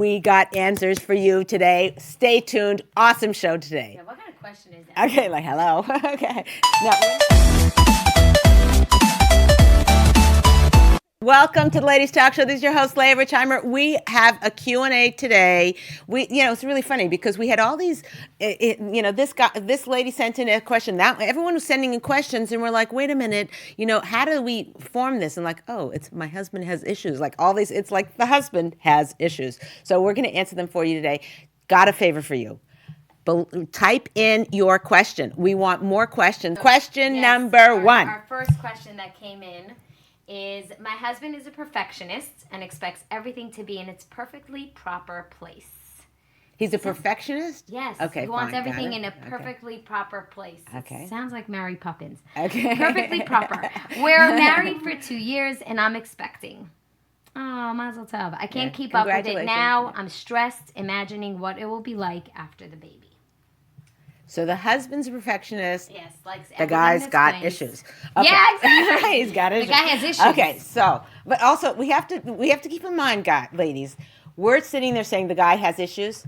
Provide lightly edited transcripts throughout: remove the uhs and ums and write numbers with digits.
We got answers for you today. Stay tuned. Awesome show today. Yeah, what kind of question is that? Okay, like hello. Okay. Welcome to the Ladies Talk Show. This is your host, Leah Richeimer. We have a Q&A today. It's really funny because we had all these, this lady sent in a question. Everyone was sending in questions, and we're like, wait a minute, how do we form this? And like, oh, it's my husband has issues. Like all these, it's like the husband has issues. So we're going to answer them for you today. Got a favor for you. Type in your question. We want more questions. Question number one. Our first question that came in is, my husband is a perfectionist and expects everything to be in its perfectly proper place. He's a perfectionist? Yes. Okay, he wants fine, everything in a perfectly proper place. Okay. Sounds like Mary Poppins. Okay. Perfectly proper. We're married for 2 years and I'm expecting. Oh, mazel tov. I can't keep up with it now. I'm stressed imagining what it will be like after the baby. So the husband's a perfectionist. Yes, likes the guy's got nice. Issues. Okay. Yeah, exactly. He's got issues. The guy has issues. Okay, so but also we have to keep in mind, ladies, we're sitting there saying the guy has issues.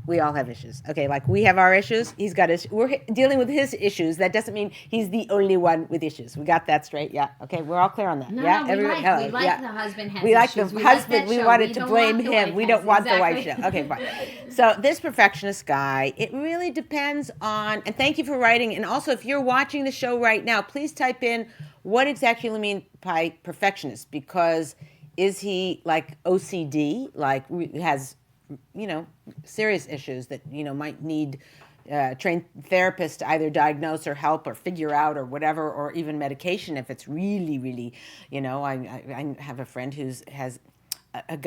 We all have issues. Okay, like we have our issues. He's got issues. We're dealing with his issues. That doesn't mean he's the only one with issues. We got that straight? Yeah. Okay, we're all clear on that. No, yeah. We like the husband has issues. We like the husband. We wanted to blame him. We don't want the wife show. Okay, fine. So this perfectionist guy, it really depends on. And thank you for writing. And also, if you're watching the show right now, please type in what exactly you mean by perfectionist. Because is he like OCD? Like has serious issues that, might need trained therapists to either diagnose or help or figure out or whatever, or even medication if it's really, really, I have a friend has a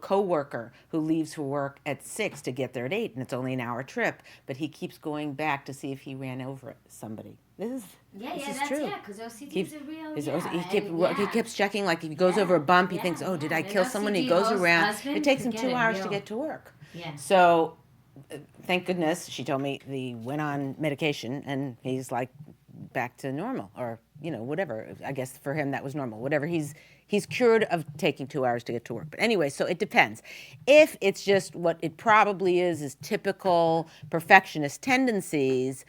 co-worker who leaves for work at 6 to get there at 8, and it's only an hour trip, but he keeps going back to see if he ran over somebody. This is true. Yeah, because OCD is a real, He keeps checking, like if he goes over a bump, he thinks, did I kill someone? He goes around. It takes him 2 hours to get to work. Yeah. So, thank goodness, she told me he went on medication, and he's like back to normal, or, whatever. I guess for him that was normal. Whatever, he's cured of taking 2 hours to get to work. But anyway, so it depends. If it's just what it probably is typical perfectionist tendencies,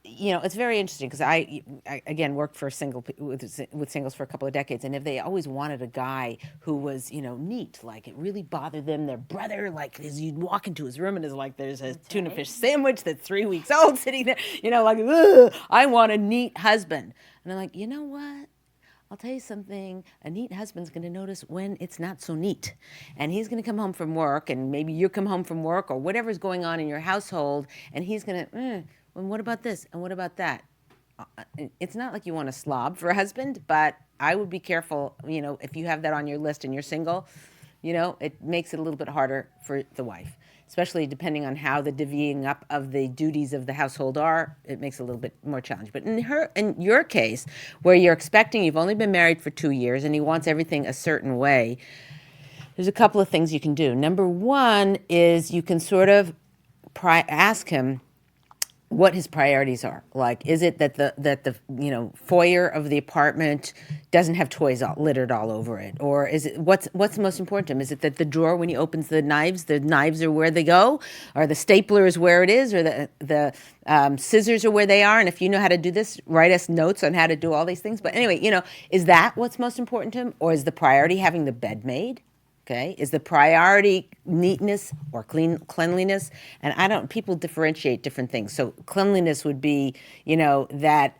it's very interesting because I again worked with singles for a couple of decades, and if they always wanted a guy who was neat, like it really bothered them, their brother, like as you'd walk into his room and it's like there's a tuna fish sandwich that's 3 weeks old sitting there, like, ugh, I want a neat husband. And I'm like, you know what? I'll tell you something, a neat husband's going to notice when it's not so neat. And he's going to come home from work, and maybe you come home from work or whatever's going on in your household, and he's going to, well, what about this and what about that? It's not like you want a slob for a husband, but I would be careful, if you have that on your list and you're single, it makes it a little bit harder for the wife. Especially depending on how the divvying up of the duties of the household are, it makes it a little bit more challenging. But in your case, where you're expecting, you've only been married for 2 years, and he wants everything a certain way, there's a couple of things you can do. Number one is you can sort of ask him what his priorities are. Like, is it that the foyer of the apartment doesn't have toys littered all over it, or is it what's most important to him? Is it that the drawer, when he opens the knives are where they go, or the stapler is where it is, or the scissors are where they are? And if you know how to do this, write us notes on how to do all these things. But anyway, is that what's most important to him, or is the priority having the bed made? Okay, is the priority neatness or cleanliness? And people differentiate different things. So cleanliness would be, that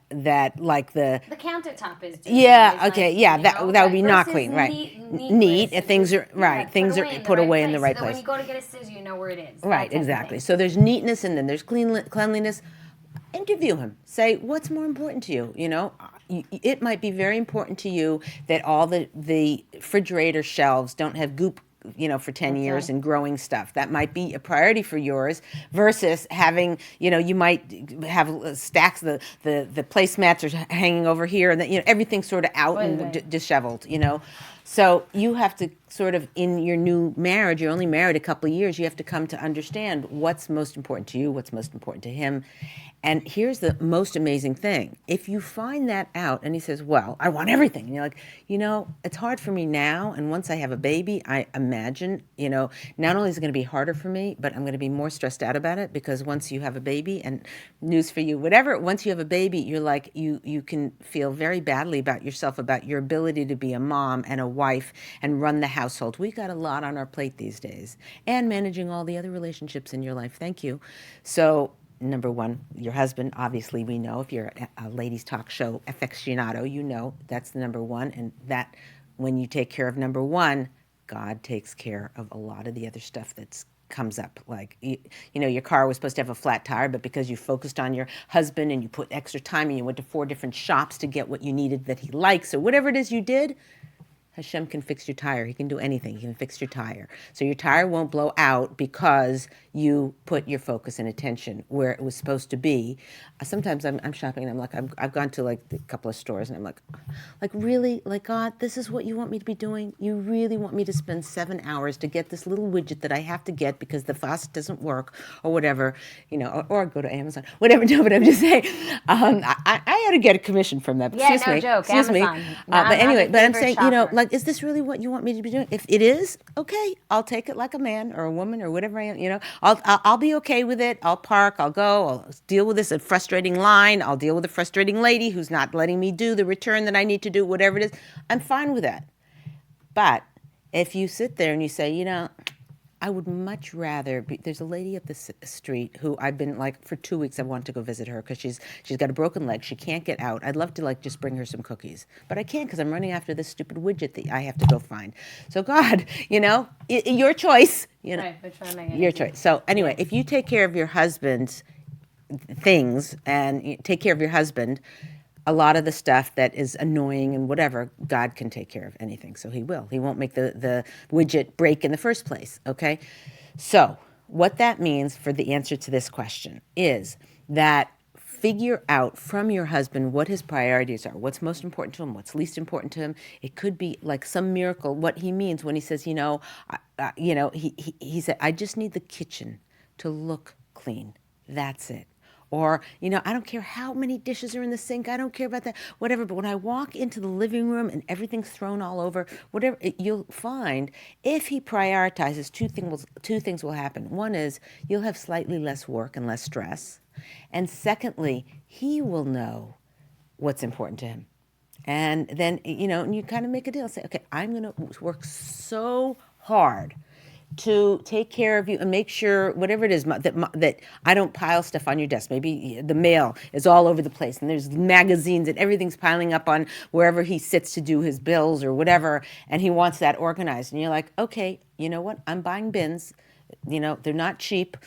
like the countertop is. That would be not clean, right? Neat. Things are right. Things are put away in the right place. When you go to get a scissor, you know where it is. Right, exactly. So there's neatness, and then there's cleanliness. Interview him. Say, what's more important to you? It might be very important to you that all the refrigerator shelves don't have goop, for 10 years and growing stuff. That might be a priority for yours versus having, you might have stacks, the placemats are hanging over here, and everything's sort of out and disheveled, So you have to sort of, in your new marriage, you're only married a couple of years, you have to come to understand what's most important to you, what's most important to him. And here's the most amazing thing. If you find that out and he says, well, I want everything. And you're like, it's hard for me now. And once I have a baby, I imagine, not only is it going to be harder for me, but I'm going to be more stressed out about it, because once you have a baby, and news for you, whatever, once you have a baby, you're like, you can feel very badly about yourself, about your ability to be a mom and a wife and run the household. We got a lot on our plate these days, and managing all the other relationships in your life. Thank you. So, number one, your husband, obviously, we know, if you're a Ladies Talk Show aficionado, you know that's the number one. And that, when you take care of number one, God takes care of a lot of the other stuff that's comes up. Like, your car was supposed to have a flat tire, but because you focused on your husband and you put extra time and you went to 4 different shops to get what you needed that he likes, or whatever it is you did, Hashem can fix your tire. He can do anything. He can fix your tire. So your tire won't blow out because you put your focus and attention where it was supposed to be. Sometimes I'm shopping and I'm like, I've gone to like a couple of stores and I'm like really? Like, God, this is what you want me to be doing? You really want me to spend 7 hours to get this little widget that I have to get because the faucet doesn't work or whatever, or go to Amazon, whatever. No, but I'm just saying, I ought to get a commission from that. Yeah, Excuse no me. joke. Excuse Amazon. me. But anyway, but I'm saying, shopper. like, is this really what you want me to be doing? If it is, okay, I'll take it like a man or a woman or whatever I am. I'll be okay with it. I'll park. I'll go. I'll deal with this frustrating line. I'll deal with a frustrating lady who's not letting me do the return that I need to do. Whatever it is, I'm fine with that. But if you sit there and you say, I would much rather be, there's a lady up the street who I've been like for 2 weeks. I want to go visit her because she's got a broken leg. She can't get out. I'd love to like just bring her some cookies, but I can't because I'm running after this stupid widget that I have to go find. So God, your choice. Right, which one am I gonna Your do? choice. So anyway, if you take care of your husband's things and you take care of your husband, a lot of the stuff that is annoying and whatever, God can take care of anything. So he will. He won't make the widget break in the first place, okay? So what that means for the answer to this question is that figure out from your husband what his priorities are, what's most important to him, what's least important to him. It could be like some miracle, what he means when he says, he said, I just need the kitchen to look clean. That's it. Or, I don't care how many dishes are in the sink. I don't care about that, whatever. But when I walk into the living room and everything's thrown all over, whatever, you'll find if he prioritizes, two things will happen. One is you'll have slightly less work and less stress. And secondly, he will know what's important to him. And then, and you kind of make a deal. Say, okay, I'm going to work so hard to take care of you and make sure whatever it is that I don't pile stuff on your desk. Maybe the mail is all over the place and there's magazines and everything's piling up on wherever he sits to do his bills or whatever, and he wants that organized. And you're like, okay, you know what? I'm buying bins. They're not cheap.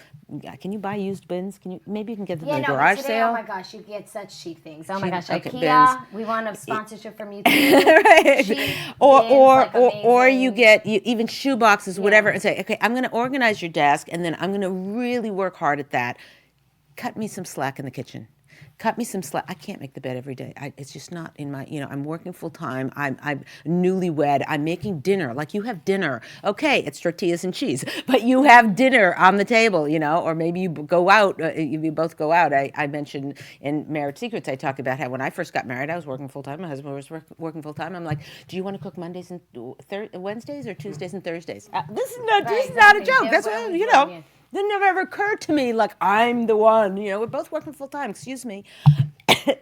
Can you buy used bins? Maybe you can get them in a garage today, sale? Oh my gosh, you get such cheap things. Oh my gosh, Okay, IKEA, bins. we want a sponsorship from you too. Right. Cheap Or bins, or amazing. you get even shoe boxes, whatever, and say, okay, I'm going to organize your desk, and then I'm going to really work hard at that. Cut me some slack in the kitchen. Cut me some slack. I can't make the bed every day. It's just not in my, I'm working full time. I'm newlywed. I'm making dinner. Like, you have dinner. Okay, it's tortillas and cheese, but you have dinner on the table, or maybe you go out, you both go out. I mentioned in Marriage Secrets, I talk about how when I first got married, I was working full time. My husband was working full time. I'm like, do you want to cook Mondays and Wednesdays or Tuesdays and Thursdays? This is not a joke. That's what, Didn't ever occur to me like I'm the one. We're both working full time. Excuse me.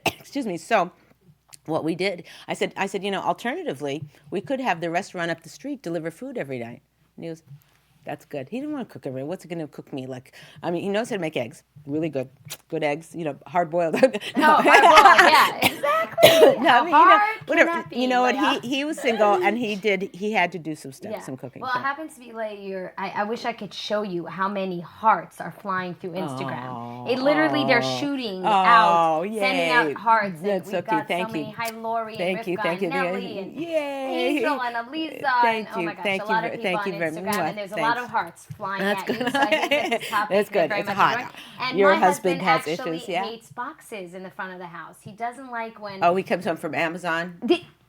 Excuse me. So what we did, I said, alternatively, we could have the restaurant up the street deliver food every night. And he goes, that's good. He didn't want to cook every night. What's it going to cook me? Like, he knows how to make eggs. Really good. Good eggs, hard boiled. No, hard boiled, yeah, exactly. No, whatever. Can that be, what? He was single and he had to do some stuff, Yeah. some cooking. Well, it happens to be like I wish I could show you how many hearts are flying through Instagram. It literally, they're shooting out, sending out hearts. And That's we've so got cute. Thank so many. you. Hi, Lori Thank you, and Rivka thank and you. Nelly and Yay. Angel and Elisa. Thank and, oh you, my gosh, thank a lot you, of people thank on you very Instagram. much. And there's a lot of hearts flying That's at good. you. So I think this topic That's is good. very It's much hot. enjoying. And Your my husband has actually issues, yeah? hates boxes in the front of the house. He doesn't like when... Oh, he comes home from Amazon?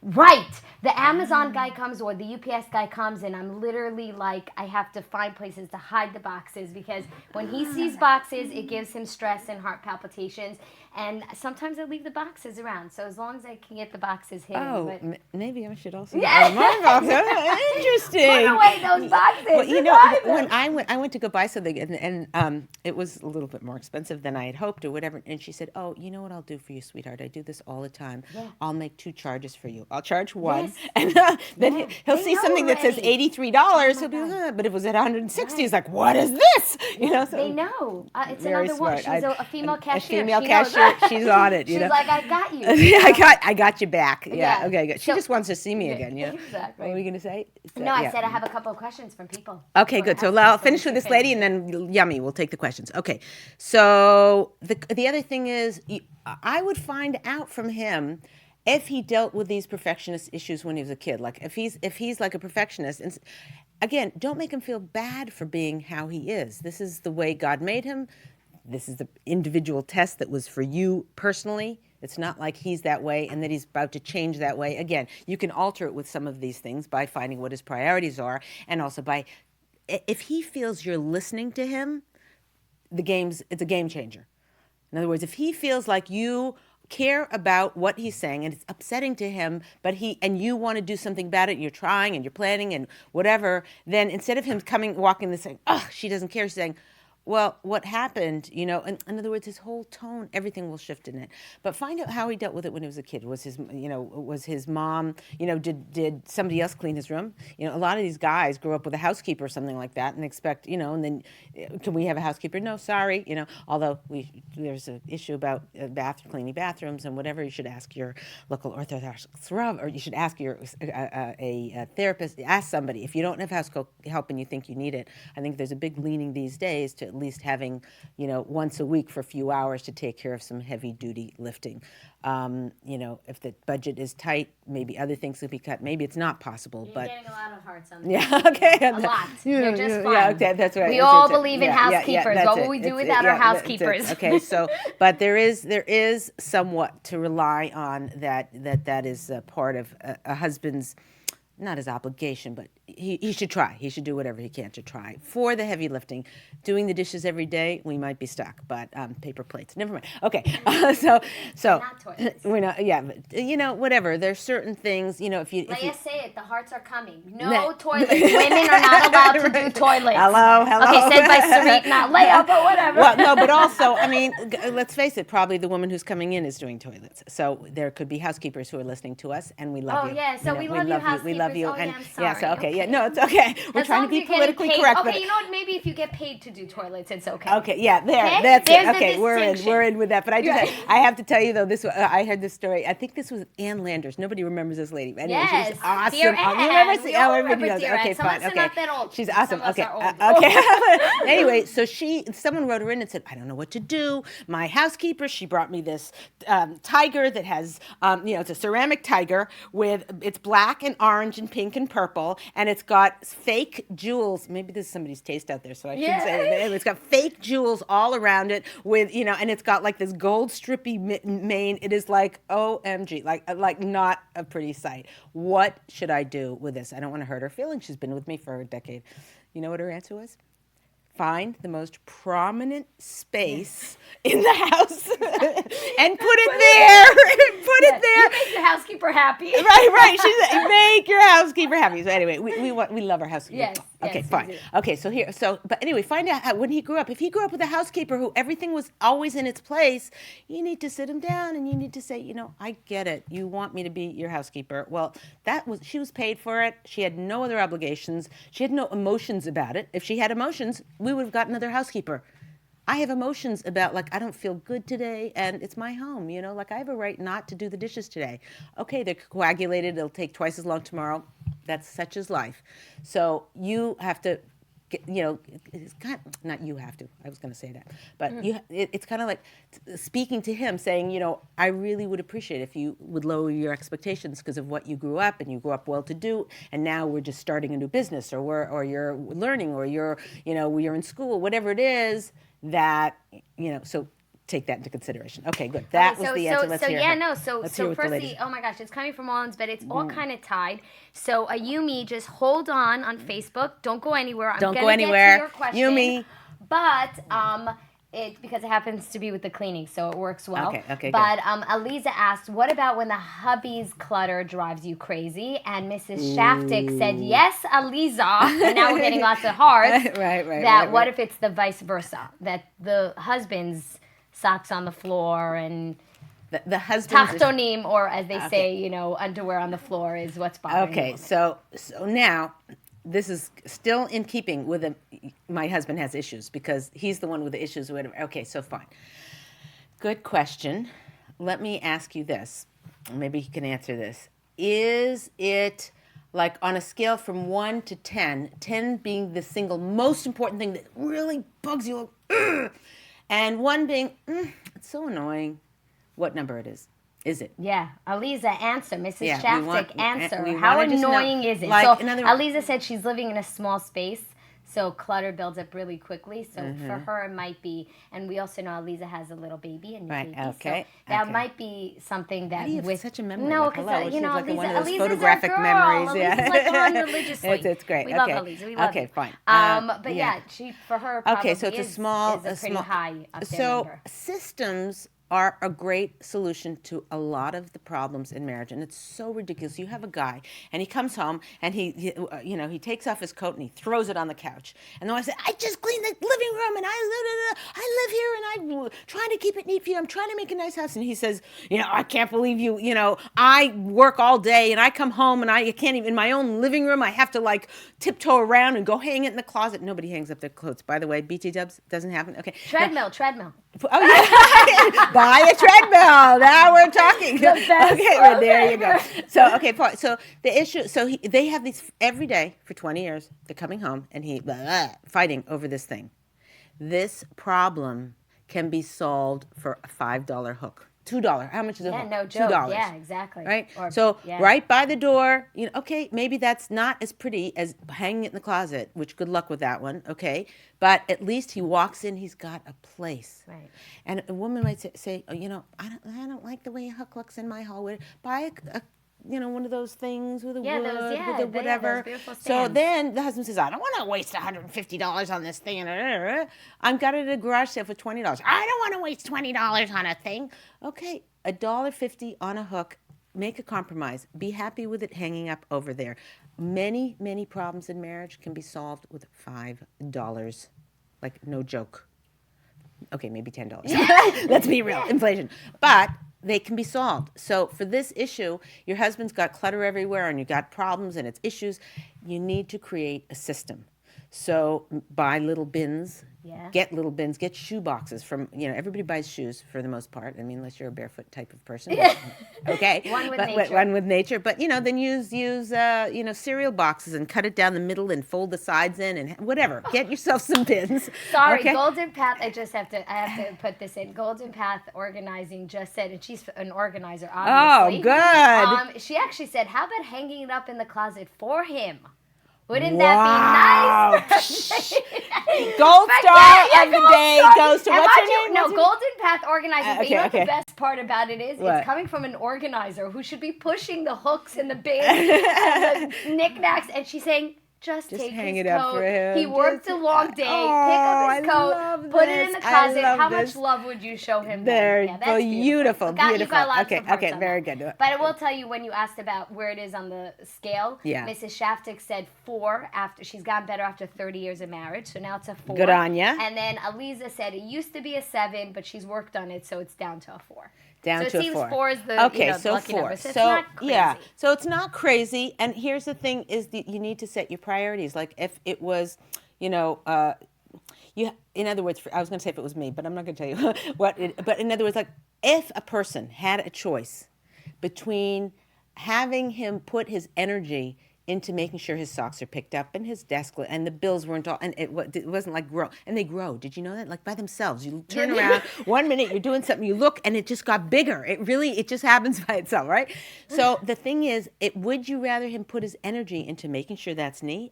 Right. The Amazon guy comes or the UPS guy comes, and I'm literally like, I have to find places to hide the boxes, because when he sees boxes, it gives him stress and heart palpitations. And sometimes I leave the boxes around. So as long as I can get the boxes hidden. Oh, maybe I should also Yeah. get my boxes. Interesting. Put away those boxes. Well, you know, Hide them. when I went to go buy something, and it was a little bit more expensive than I had hoped or whatever, and she said, "Oh, you know what I'll do for you, sweetheart? I do this all the time. Yeah. I'll make 2 charges for you. I'll charge one, Yes. and then Yeah. he'll They see know something that says already. $83. He'll be God. like, but if it was at 160, he's like, what is this? You know, so They know. It's very another one. smart. She's a female cashier. A female She knows. cashier. She's on it. You She's know. like, I got you. I got you back. Yeah. Yeah. Okay. Good. She So- just wants to see me again. You know. Exactly. What were you gonna say? No, I Yeah. said I have a couple of questions from people. Okay, Or good. So ask I'll them, finish so with you this lady, and then Yummy, we'll take the questions. Okay. So the other thing is, I would find out from him if he dealt with these perfectionist issues when he was a kid. Like if he's like a perfectionist, and again, don't make him feel bad for being how he is. This is the way God made him. This is the individual test that was for you personally. It's not like he's that way and that he's about to change that way. Again, you can alter it with some of these things by finding what his priorities are, and also by, if he feels you're listening to him, it's a game changer. In other words, if he feels like you care about what he's saying and it's upsetting to him, and you want to do something about it, and you're trying and you're planning and whatever, then instead of him walking and saying, "Oh, she doesn't care," she's saying, well, what happened, you know, in other words, his whole tone, everything will shift in it. But find out how he dealt with it when he was a kid. Was his mom, did somebody else clean his room? You know, a lot of these guys grow up with a housekeeper or something like that and expect, and then, can we have a housekeeper? No, sorry, although there's an issue about cleaning bathrooms and whatever, you should ask your local Orthodox Rav, or you should ask a therapist, ask somebody. If you don't have house help and you think you need it, I think there's a big leaning these days to at least having, once a week for a few hours to take care of some heavy duty lifting. If the budget is tight, maybe other things could be cut. Maybe it's not possible, You're but getting a lot of hearts on that. yeah, okay, A lot. You're just fine. Yeah, okay, that's right. We That's all it. believe in Yeah, housekeepers. that's What it. would we do It's- without our that's it. housekeepers? Okay, so, but there is somewhat to rely on that is a part of a husband's, not his obligation, but he should try. He should do whatever he can to try. For the heavy lifting, doing the dishes every day, we might be stuck, but paper plates, never mind. Okay, so Not toilets. we're not, yeah, but, whatever. There's certain things, if you. Leah, say it. The hearts are coming. No toilets. Women are not allowed to do toilets. Hello. Okay, said by Sarit, not Leah, but whatever. Well, no, but also, let's face it, probably the woman who's coming in is doing toilets. So there could be housekeepers who are listening to us, and we love you. Oh, yeah, so we love you, housekeepers. We love you. Oh, and yeah, I'm yeah, so sorry. okay, yeah, Okay. no, it's okay. We're As trying long to be as you're getting politically paid. correct. Okay, but you know what? Maybe if you get paid to do toilets, it's okay. Okay, yeah, Okay? that's There's it. the Okay, we're distinction. in with that. But I have to tell you though, I heard this story. I think this was Ann Landers. Nobody remembers this lady. Anyway, she Yes, was awesome. Dear Oh, you Ann. remember? We all everybody remember knows. Dear Okay, Ann. Some of fine. us are Okay, not that old. she's Some awesome. of us Okay, are old. okay. Anyway, so someone wrote her in and said, I don't know what to do. My housekeeper, she brought me this tiger that has, it's a ceramic tiger it's black and orange and pink and purple, and it's got fake jewels. Maybe this is somebody's taste out there, so I shouldn't say it. But anyway, it's got fake jewels all around it with, and it's got like this gold strippy mane. It is like OMG, like not a pretty sight. What should I do with this? I don't want to hurt her feelings. She's been with me for a decade. You know what her answer was? Find the most prominent space in the house and put it there. Put it there. You make the housekeeper happy. Right. She said, make your housekeeper happy. So anyway, we love our housekeeper. Yes. Okay, yes, fine. we do. Okay, but anyway, find out when he grew up. If he grew up with a housekeeper who everything was always in its place, you need to sit him down and you need to say, I get it. You want me to be your housekeeper. Well, she was paid for it. She had no other obligations. She had no emotions about it. If she had emotions, we would have got another housekeeper. I have emotions about, I don't feel good today, and it's my home, I have a right not to do the dishes today. Okay, they're coagulated. It'll take twice as long tomorrow. That's such is life. So you have to, it's kind of, not you have to. I was going to say that. But it's kind of like speaking to him, saying, I really would appreciate if you would lower your expectations because of what you grew up, and you grew up well-to-do, and now we're just starting a new business, or you're learning, or you're in school, whatever it is. That, so take that into consideration. Okay, good. That was the answer. Let's hear her. Let's hear what the ladies- firstly, oh my gosh, it's coming from all ends, but it's all kind of tied. So Yumi, just hold on Facebook. Don't go anywhere. Don't go anywhere. Get to your question. Yumi. But because it happens to be with the cleaning, so it works well. Okay, but Aliza asked, what about when the hubby's clutter drives you crazy? And Mrs. Shaftik said, yes, Aliza. And now we're getting lots of hearts. Right. What if it's the vice versa? That the husband's socks on the floor and the husband's tachtonim, or as they say, underwear on the floor is what's bothering you. Okay, so now this is still in keeping with my husband has issues because he's the one with the issues. Whatever. Okay, so fine. Good question. Let me ask you this. Maybe he can answer this. Is it like on a scale from 1 to 10, 10 being the single most important thing that really bugs you, and 1 being, it's so annoying, what number it is? Is it? Yeah. Aliza, answer. Mrs. Yeah, Shaftik, answer. we How wanna just know, annoying is it? like, So in other- Aliza said she's living in a small space, so clutter builds up really quickly. So for her, it might be, and we also know Aliza has a little baby, and Right, baby, okay, so that okay. might be something that Why do you have with such a memory? No, Like, because hello, she has like Aliza, one of those Aliza's photographic our girl. memories. Aliza's like on religiously. It's great. We Okay. love Aliza. We love Okay, you. fine. But yeah, she for her probably so it's is a small, is a pretty high up there so number. systems are a great solution to a lot of the problems in marriage, and it's so ridiculous. You have a guy, and he comes home, and he takes off his coat and he throws it on the couch, and the wife says, "I just cleaned the living room, and I live here, and I'm trying to keep it neat for you. I'm trying to make a nice house." And he says, "I can't believe you. I work all day, and I come home, and I can't even in my own living room. I have to like tiptoe around and go hang it in the closet." Nobody hangs up their clothes, by the way. BT Dubs doesn't happen. Okay. Treadmill. Oh yeah, buy a treadmill. Now we're talking. The best Okay, well, there you go. So okay, fine. So the issue. So they have these every day for 20 years. They're coming home and fighting over this thing. This problem can be solved for a $5 hook. $2. How much is a hook? No joke. $2. Yeah, exactly. Right? Or, right by the door, okay, maybe that's not as pretty as hanging it in the closet, which good luck with that one, okay? But at least he walks in, he's got a place. Right. And a woman might say, I don't like the way a hook looks in my hallway. Buy a one of those things with a wood, with a whatever. Those beautiful So stands. then the husband says, "I don't want to waste $150 on this thing. I've got it at a garage sale for $20. I don't want to waste $20 on a thing." Okay, $1.50 on a hook. Make a compromise. Be happy with it hanging up over there. Many, many problems in marriage can be solved with $5. Like, no joke. Okay, maybe $10. Let's be real. Inflation. But they can be solved. So for this issue, your husband's got clutter everywhere and you got problems and it's issues. You need to create a system. So buy little bins. Yeah. Get little bins. Get shoe boxes from, everybody buys shoes for the most part. I mean, unless you're a barefoot type of person. Okay. One with But nature. One with nature. But, then use cereal boxes and cut it down the middle and fold the sides in and whatever. Get yourself some bins. Sorry, okay? Golden Path. I have to put this in. Golden Path Organizing just said, and she's an organizer, obviously. Oh, good. She actually said, "How about hanging it up in the closet for him? Wouldn't that be nice?" Gold star of the day goes to and what's her mind you, name? No, What's her- Golden Path Organizing. But you know what okay. the best part about it is? What? It's coming from an organizer who should be pushing the hooks and the bins and the knickknacks, and she's saying, Just take hang his it up coat. for him. He worked a long day. Pick up his I coat. love Put it in this. the I closet. love How this. much love would you show him? They're then? Yeah, that's beautiful. You got a lot of Okay, support okay, on very that. good. But I will tell you, when you asked about where it is on the scale, Yeah. Mrs. Shaftik said 4 after she's gotten better after 30 years of marriage, so now it's a 4. Good on ya. And then Aliza said it used to be a 7, but she's worked on it, so it's down to a 4. Down so to it a seems 4. 4 is the Okay, the so lucky 4. number. So it's So not crazy. yeah, so it's not crazy. And here's the thing: is you need to set your priorities. Like if it was, in other words, I was going to say if it was me, but I'm not going to tell you what. But in other words, like if a person had a choice between having him put his energy into making sure his socks are picked up and his desk and the bills weren't all, and it wasn't like grow, and they grow. Did you know that? Like by themselves. You turn around, 1 minute you're doing something, you look and it just got bigger. It just happens by itself, right? So the thing is, would you rather him put his energy into making sure that's neat,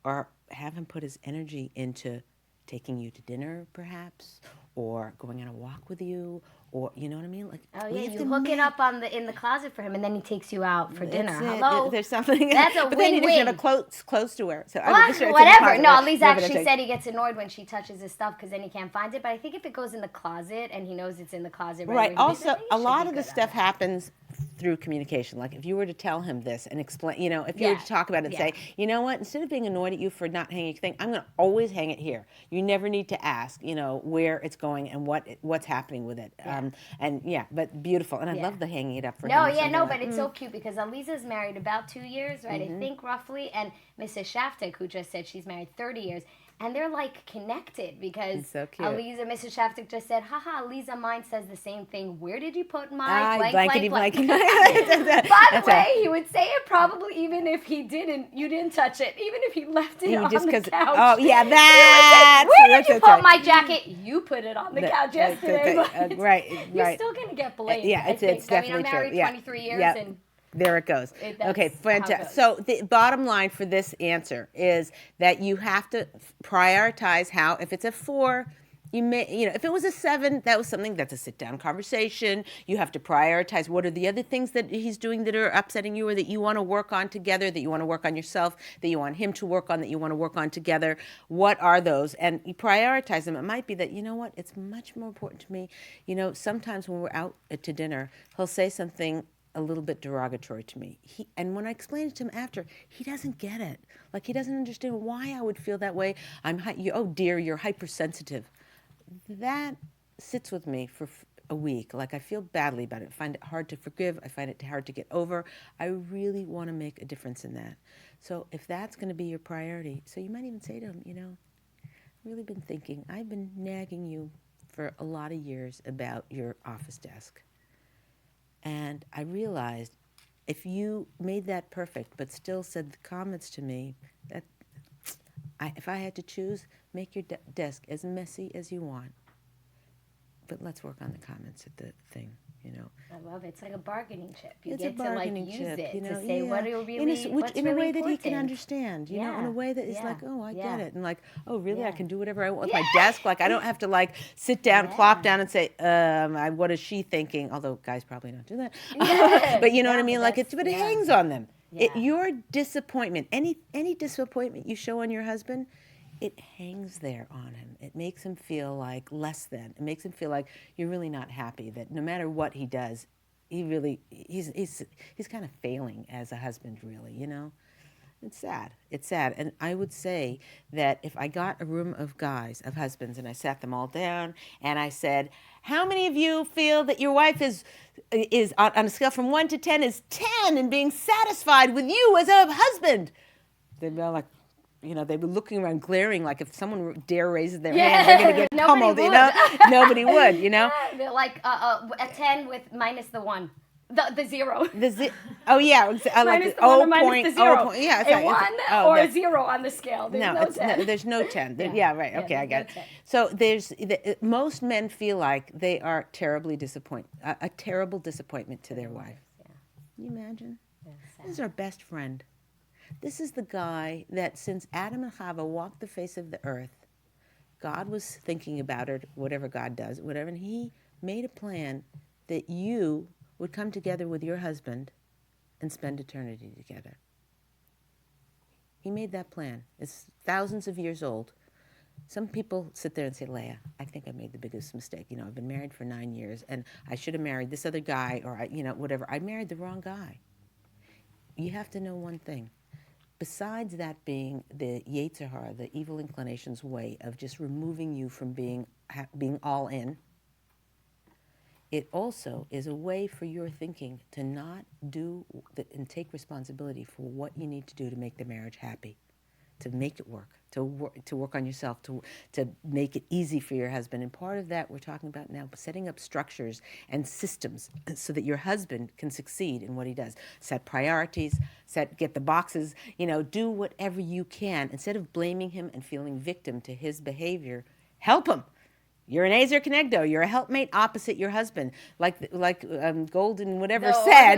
or have him put his energy into taking you to dinner perhaps, or going on a walk with you, or you know what I mean? Like, Oh we yeah, have you to hook it ma- up in the closet for him, and then he takes you out for dinner. That's it. Hello, There's something. That's a but then he doesn't have win-win. a clothes to wear. So I Well, mean, sure, it's in the whatever. closet, No, right? Elise No, but actually it's said he gets annoyed when she touches his stuff because then he can't find it. But I think if it goes in the closet and he knows it's in the closet, right. where he Also, leaves it, a he should lot be of the good on stuff that. happens through communication. Like if you were to tell him this and explain, if you were to talk about it and say, you know what, instead of being annoyed at you for not hanging your thing, I'm going to always hang it here. You never need to ask, where it's going and what's happening with it. But beautiful. And I love the hanging it up for him. But it's so cute because Aliza's married about 2 years, right? I think roughly, and Mrs. Shaftek, who just said she's married 30 years, and they're like connected because so cute. Mrs. Shaftek just said, haha, Aliza, mine says the same thing. Where did you put my blank, blankety blank? blank. By the way, he would say it probably even if you didn't touch it, even if he left it on the couch. Oh, yeah, that's... Where did you put my jacket? You put it on the couch yesterday. Right. You're still going to get blamed. Yeah, it's definitely I'm married true. 23 years and... There it goes. Okay, fantastic. So the bottom line for this answer is that you have to prioritize how, if it's a 4, you may, if it was a 7, that was something that's a sit-down conversation. You have to prioritize what are the other things that he's doing that are upsetting you or that you want to work on together, that you want to work on yourself, that you want him to work on, that you want to work on together. What are those? And you prioritize them. It might be that, it's much more important to me. Sometimes when we're out to dinner, he'll say something a little bit derogatory to me. And when I explain it to him after, he doesn't get it. Like, he doesn't understand why I would feel that way. Oh dear, you're hypersensitive. That sits with me for a week. Like, I feel badly about it. I find it hard to forgive. I find it hard to get over. I really want to make a difference in that. So if that's going to be your priority, so you might even say to him, I've really been thinking, I've been nagging you for a lot of years about your office desk. And I realized if you made that perfect but still said the comments to me, that if I had to choose, make your desk as messy as you want. But let's work on the comments at the thing, I love it. It's like a bargaining chip. You it's get a bargaining to use chip, it to say what are really in a way that he can important. understand, in a way that he's like, oh, I get it, and like, oh, really, I can do whatever I want with my desk. Like, I don't have to like sit down, plop down, and say, what is she thinking? Although guys probably don't do that, but you know what I mean. Like, it hangs on them. Your disappointment, any disappointment you show on your husband, it hangs there on him. It makes him feel like less than. It makes him feel like you're really not happy, that no matter what he does, he's kind of failing as a husband, really, It's sad. It's sad. And I would say that if I got a room of guys, of husbands, and I sat them all down and I said, how many of you feel that your wife is on a scale from 1 to 10 is 10 and being satisfied with you as a husband? They'd be all like, they'd be looking around glaring like if someone dare raises their hand, they're going to get pummeled, Nobody would, They're like a 10 with minus the 1. The 0. Oh, yeah. I like minus the 1 or minus the 0. Yeah, a 1 or a 0 on the scale. There's no 10. There's no 10. Yeah, right. Okay, I got it. So most men feel like they are terribly disappointed, a terrible disappointment to their wife. Yeah. Can you imagine? This is our best friend. This is the guy that since Adam and Chava walked the face of the earth, God was thinking about it, whatever God does, and he made a plan that you would come together with your husband and spend eternity together. He made that plan. It's thousands of years old. Some people sit there and say, Leah, I think I made the biggest mistake. I've been married for 9 years, and I should have married this other guy, or, whatever. I married the wrong guy. You have to know one thing. Besides that being the Yetzer Hara, the evil inclination's way of just removing you from being all in, it also is a way for your thinking to not do and take responsibility for what you need to do to make the marriage happy, to make it work, to work on yourself, to make it easy for your husband. And part of that we're talking about now, setting up structures and systems so that your husband can succeed in what he does. Set priorities, get the boxes, do whatever you can. Instead of blaming him and feeling victim to his behavior, help him. You're an Ezer Kenegdo. You're a helpmate opposite your husband. Like Golden whatever said,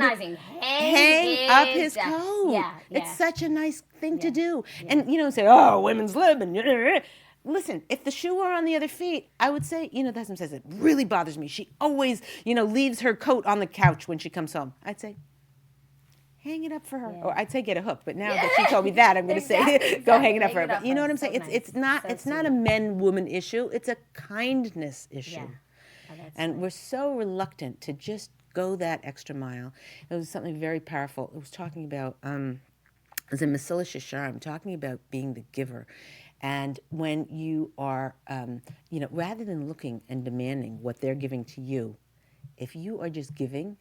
hang up his coat. Yeah. It's such a nice thing to do. And, say, oh, women's lib. And listen, if the shoe were on the other feet, I would say, the husband says, it really bothers me. She always, leaves her coat on the couch when she comes home. I'd say, hang it up for her. Yeah. Or I'd say get a hook, but now that she told me that, I'm going to say go hang it up for her. But you know what I'm saying? It's not a men-woman issue. It's a kindness issue. Yeah. Oh, and we're so reluctant to just go that extra mile. It was something very powerful. It was talking about, it was in Masila Shasharm, talking about being the giver. And when you are, rather than looking and demanding what they're giving to you, if you are just giving,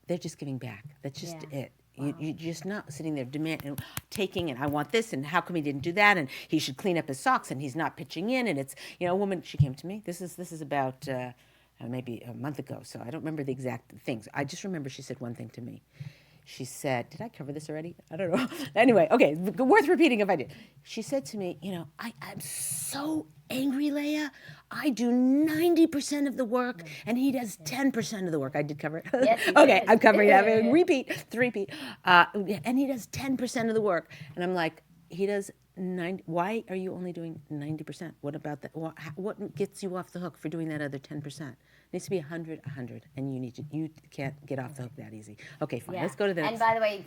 they're just giving back. That's just it. Wow. You're just not sitting there demanding, taking, and I want this, and how come he didn't do that, and he should clean up his socks, and he's not pitching in, and it's, a woman, she came to me. This is about maybe a month ago, so I don't remember the exact things. I just remember she said one thing to me. She said, did I cover this already? I don't know. Anyway, okay, worth repeating if I did. She said to me, I'm so angry, Leah. I do 90% of the work, and he does 10% of the work. I did cover it. Yes, you okay, did. I'm covering it. Repeat. And he does 10% of the work. And I'm like, he does 90. Why are you only doing 90%? What about that? What gets you off the hook for doing that other 10%? It needs to be 100, and you can't get off the hook that easy. Okay, fine. Let's go to the next. And by the way,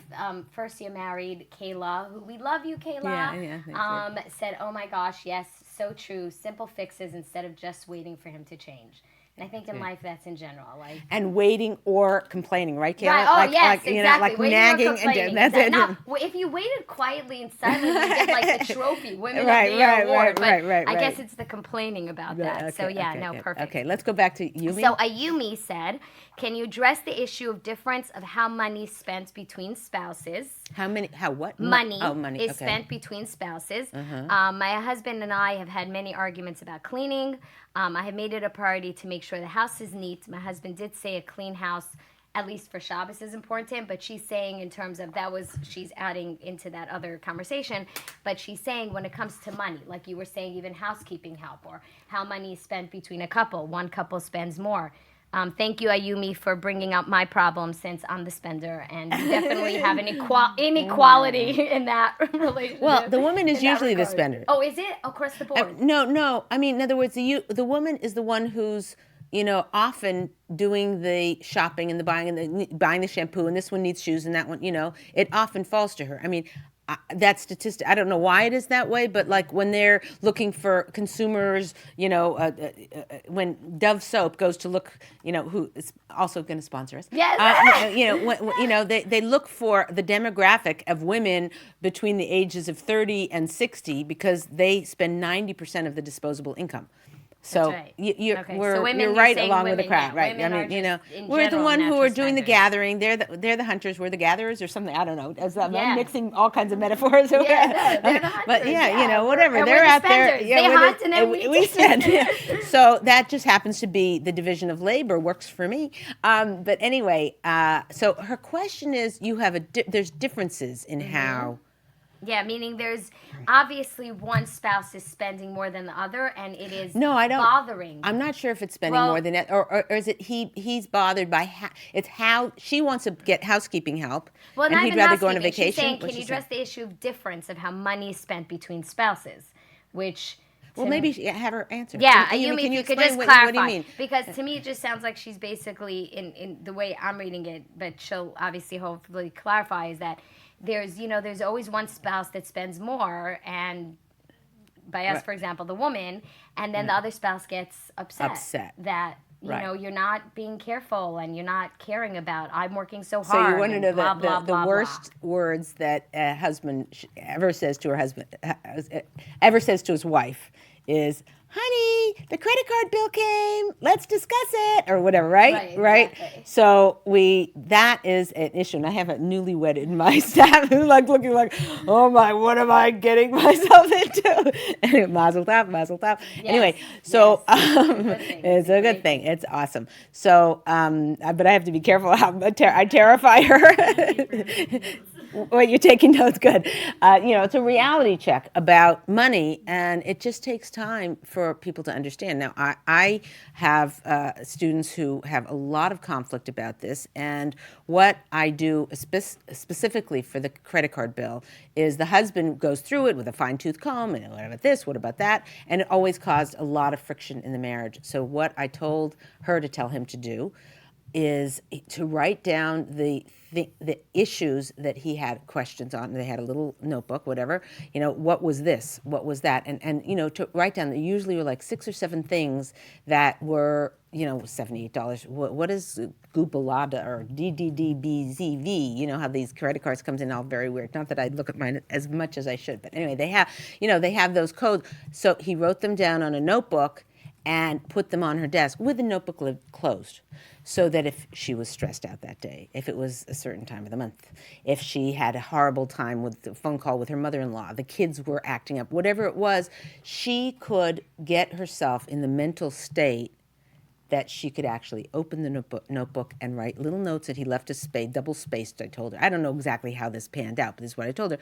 first year married, Kayla, who we love you, Kayla, said, oh my gosh, yes, so true. Simple fixes instead of just waiting for him to change. And I think in life that's in general. And waiting or complaining, right, Kayla? Right. Yes, exactly. Like nagging and that's it. Now, if you waited quietly and silently, you get like the trophy, Women of the Year award. Right. I guess it's the complaining about that. Perfect. Okay, let's go back to Yumi. So Ayumi said, can you address the issue of difference of how money is spent between spouses? How what? Money, money is spent between spouses. My husband and I have had many arguments about cleaning. I have made it a priority to make sure the house is neat. My husband did say a clean house, at least for Shabbos, is important, but she's saying in terms of she's adding into that other conversation, but she's saying when it comes to money, like you were saying, even housekeeping help or how money is spent between a couple. One couple spends more. Thank you, Ayumi, for bringing up my problem since I'm the spender, and you definitely have an inequality in that relationship. Well, the woman is usually the spender. Oh, is it? Across the board? No. I mean, in other words, the woman is the one who's, often doing the shopping and the buying and buying the shampoo, and this one needs shoes and that one, it often falls to her. I mean, that statistic, I don't know why it is that way, but like when they're looking for consumers, when Dove soap goes to look, who is also going to sponsor us. Yes. They look for the demographic of women between the ages of 30 and 60 because they spend 90% of the disposable income. So right. you're right along with the crowd, right? I mean, we're the one who are doing the gathering. They're the hunters. We're the gatherers, or something. I don't know. I'm mixing all kinds of metaphors. They're the hunters. But whatever. And they're out spenders. there. They hunt and then we spend. So that just happens to be the division of labor. Works for me. But anyway, so her question is: there's differences in how. Yeah, meaning there's obviously one spouse is spending more than the other, and it is bothering. I'm not sure if it's spending more than that, or is it he's bothered by how she wants to get housekeeping help, and he'd rather go on a vacation. She's saying, can you address the issue of difference of how money is spent between spouses, which... Well, maybe have her answer. Yeah, Ayumi, can you could just clarify? clarify. What do you mean? Because to me, it just sounds like she's basically, in the way I'm reading it, but she'll obviously hopefully clarify, is that there's always one spouse that spends more, and by us, for example, the woman, and then the other spouse gets upset. That, you're not being careful and you're not caring about, I'm working so hard. So you want to know the worst blah. words that a husband ever says to his wife is, honey, the credit card bill came, let's discuss it, or whatever, right? Exactly. So that is an issue. And I have a newlywed in my staff who's like looking like, oh my, what am I getting myself into? Anyway, mazel tov. Yes. Anyway, so it's a good thing. It's awesome. So, but I have to be careful how I terrify her. Well, you're taking notes, good. It's a reality check about money, and it just takes time for people to understand. Now, I have students who have a lot of conflict about this, and what I do specifically for the credit card bill is the husband goes through it with a fine-tooth comb, and what about this, what about that, and it always caused a lot of friction in the marriage. So what I told her to tell him to do is to write down the issues that he had questions on. They had a little notebook, whatever. What was this? What was that? And to write down. They usually were like 6 or 7 things that were $78. What is Goopalada or DDDBZV? You know how these credit cards comes in all very weird. Not that I look at mine as much as I should, but anyway, they have those codes. So he wrote them down on a notebook and put them on her desk with the notebook lid closed, so that if she was stressed out that day, if it was a certain time of the month, if she had a horrible time with the phone call with her mother-in-law, the kids were acting up, whatever it was, she could get herself in the mental state that she could actually open the notebook and write little notes that he left double spaced, I told her. I don't know exactly how this panned out, but this is what I told her.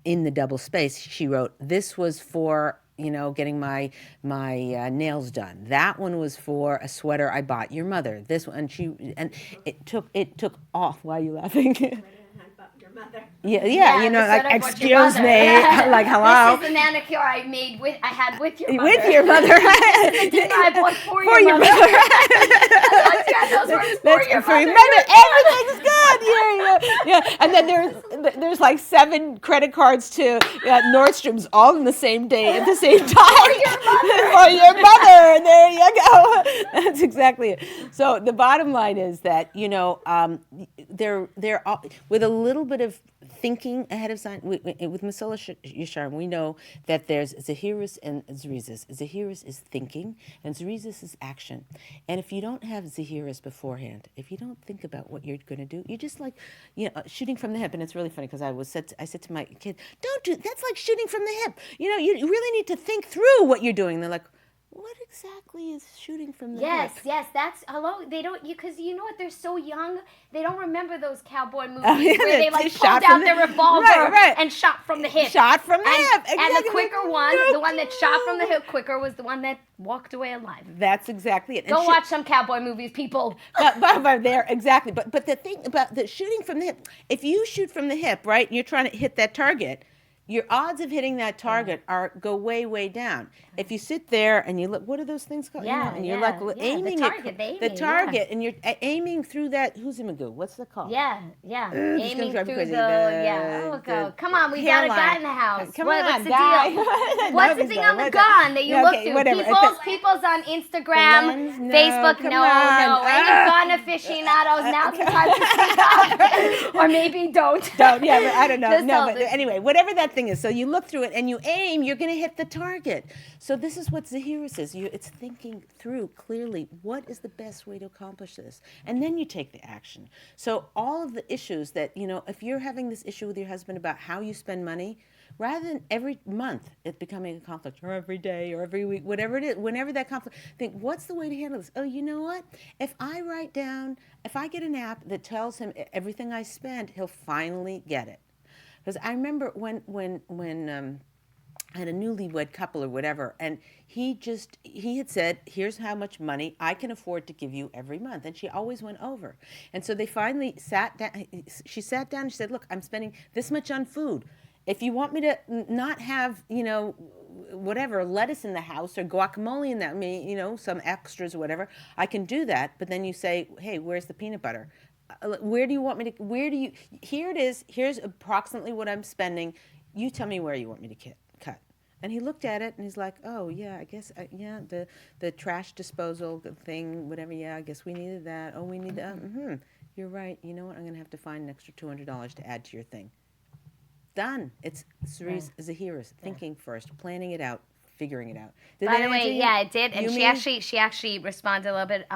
In the double space, she wrote, this was for getting my nails done. That one was for a sweater I bought your mother. This one, and it took off. Why are you laughing? Yeah, like, excuse me, like, hello. This is the manicure I had with your mother. With your mother. This is the dinner I bought for your mother. Those words for your mother. Everything's good. Yeah. And then there's like 7 credit cards to Nordstrom's all in the same day at the same time. For your mother. There you go. That's exactly it. So the bottom line is that they're with a little bit of thinking ahead of time. With Masala Yishar, we know that there's Zahiris and Zerizus. Zahiris is thinking, and Zerizus is action. And if you don't have Zahiris beforehand, if you don't think about what you're going to do, you're just like, shooting from the hip. And it's really funny because I said to my kid, that's like shooting from the hip. You really need to think through what you're doing. And they're like, what exactly is shooting from the hip? Yes, that's, hello, they don't, because you know what, they're so young, they don't remember those cowboy movies where they like pulled out their revolver and shot from the hip. Shot from the hip, exactly. And the quicker one, the one that shot from the hip quicker was the one that walked away alive. That's exactly it. Go watch some cowboy movies, people. But there, exactly. But the thing about the shooting from the hip, if you shoot from the hip, right, and you're trying to hit that target, your odds of hitting that target go way, way down. If you sit there and you look, what are those things called? And you're like aiming the target, and you're aiming through that Huzimagoo. What's that called? Aiming through come on, we got a guy in the house. What's the guy? deal? What's the thing on the gun that you look through? People's on Instagram, Facebook. No. Any gun aficionados, now's the time to speak up. Or maybe don't. I don't know. No, but anyway, whatever that thing is. So you look through it and you aim, you're going to hit the target. So this is what Zahirus is. It's thinking through clearly what is the best way to accomplish this. And then you take the action. So all of the issues that, if you're having this issue with your husband about how you spend money, rather than every month it becoming a conflict, or every day, or every week, whatever it is, whenever that conflict, think, what's the way to handle this? Oh, you know what? If I get an app that tells him everything I spend, he'll finally get it. Because I remember when I had a newlywed couple or whatever, and he had said, here's how much money I can afford to give you every month. And she always went over. And so they finally sat down. She sat down and she said, look, I'm spending this much on food. If you want me to not have, whatever, lettuce in the house or guacamole in that, some extras or whatever, I can do that. But then you say, hey, where's the peanut butter? Where do you want me to, here it is, here's approximately what I'm spending. You tell me where you want me to cut. And he looked at it and he's like, oh, yeah, I guess, the trash disposal thing, whatever, I guess we needed that. Oh, we need that. You're right. You know what? I'm going to have to find an extra $200 to add to your thing. Done. It's Zahiris, thinking first, planning it out, figuring it out. By the way, it did. And she actually responded a little bit.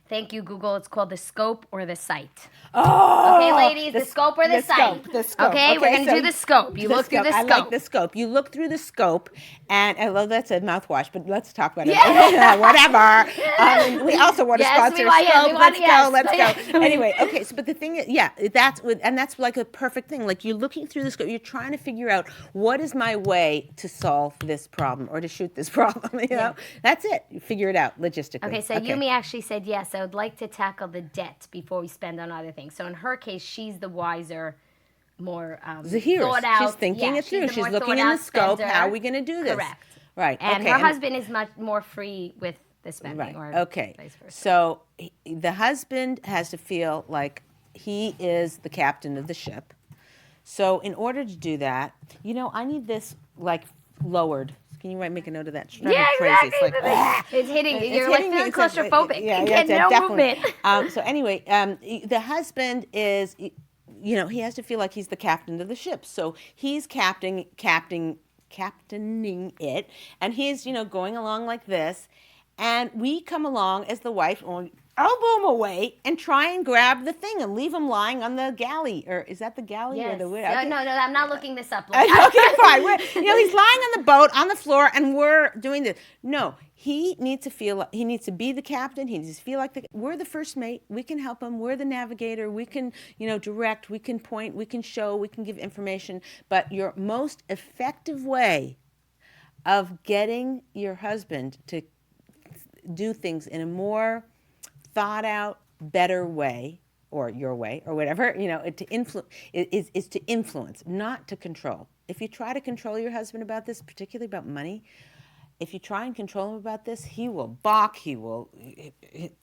Thank you, Google. It's called the scope or the sight. Oh, Okay, ladies, the scope or the sight. The scope. Okay, we're going to do the scope. You look through the scope. I like the scope. You look through the scope, and I love that's a mouthwash, but let's talk about it. Whatever. We also want to sponsor Scope. Let's go. Anyway, okay, so but the thing is, that's like a perfect thing. Like you're looking through the scope, you're trying to figure out what is my way to solve this problem or to shoot this problem, you know? That's it. You figure it out logistically. Okay, so Yumi actually said, yes, I would like to tackle the debt before we spend on other things. So in her case, she's the wiser, more thought out. She's thinking it through. She's looking in the scope. How are we going to do this? Correct. Right. And her husband is much more free with the spending. Right. Or okay. Vice versa. So the husband has to feel like he is the captain of the ship. So in order to do that, I need this like lowered. Can you make a note of that? Yeah, exactly. It's like, it's hitting. You're like feeling claustrophobic. Yeah, no movement. So anyway, the husband is, he has to feel like he's the captain of the ship. So he's captaining it, and he's, going along like this, and we come along as the wife, elbow him away and try and grab the thing and leave him lying on the galley. Or is that the galley or the way? Okay. No, I'm not looking this up. Okay, fine. He's lying on the boat on the floor, and we're doing this. No, he needs to feel. He needs to be the captain. He needs to feel like we're the first mate. We can help him. We're the navigator. We can, direct. We can point. We can show. We can give information. But your most effective way of getting your husband to do things in a more thought out, better way, or your way, or whatever, to influence is to influence, not to control. If you try to control your husband about this, particularly about money, if you try and control him about this, he will balk, he will